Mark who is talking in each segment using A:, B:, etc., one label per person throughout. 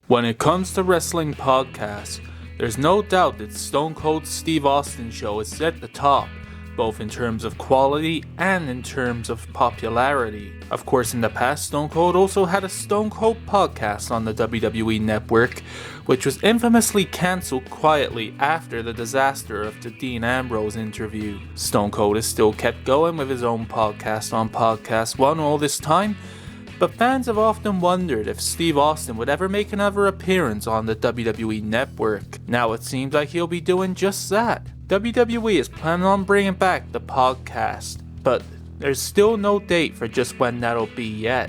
A: When it comes to wrestling podcasts, there's no doubt that Stone Cold Steve Austin's show is at the top, both in terms of quality and in terms of popularity. Of course, in the past, Stone Cold also had a Stone Cold podcast on the WWE Network, which was infamously cancelled quietly after the disaster of the Dean Ambrose interview. Stone Cold has still kept going with his own podcast on Podcast One all this time, but fans have often wondered if Steve Austin would ever make another appearance on the WWE Network. Now it seems like he'll be doing just that. WWE is planning on bringing back the podcast, but there's still no date for just when that'll be yet.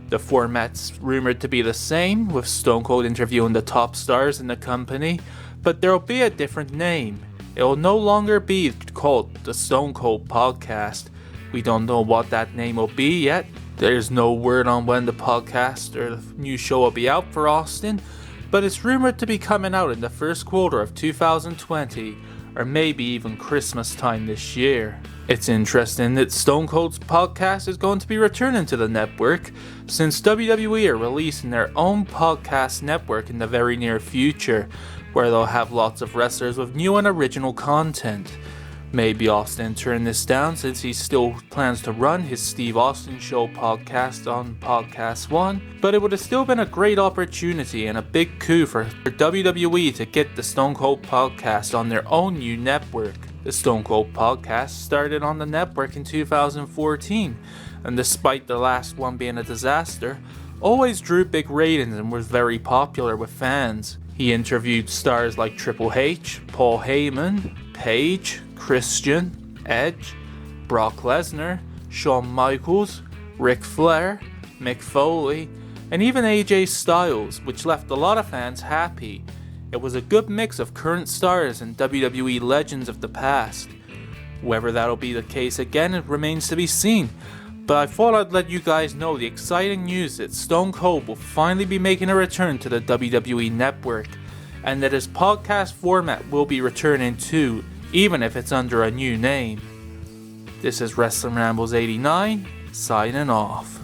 A: The format's rumored to be the same, with Stone Cold interviewing the top stars in the company, but there'll be a different name. It'll no longer be called the Stone Cold Podcast. We don't know what that name will be yet. There's no word on when the podcast or the new show will be out for Austin, but it's rumored to be coming out in the first quarter of 2020, or maybe even Christmas time this year. It's interesting that Stone Cold's podcast is going to be returning to the network, since WWE are releasing their own podcast network in the very near future, where they'll have lots of wrestlers with new and original content. Maybe Austin turned this down since he still plans to run his Steve Austin Show podcast on Podcast One, but it would have still been a great opportunity and a big coup for WWE to get the Stone Cold podcast on their own new network. The Stone Cold podcast started on the network in 2014, and despite the last one being a disaster, always drew big ratings and was very popular with fans. He interviewed stars like Triple H, Paul Heyman, Paige, Christian, Edge, Brock Lesnar, Shawn Michaels, Ric Flair, Mick Foley, and even AJ Styles, which left a lot of fans happy. It was a good mix of current stars and WWE legends of the past. Whether that'll be the case again, it remains to be seen, but I thought I'd let you guys know the exciting news that Stone Cold will finally be making a return to the WWE Network, and that his podcast format will be returning too, even if it's under a new name. This is Wrestling Rambles 89, signing off.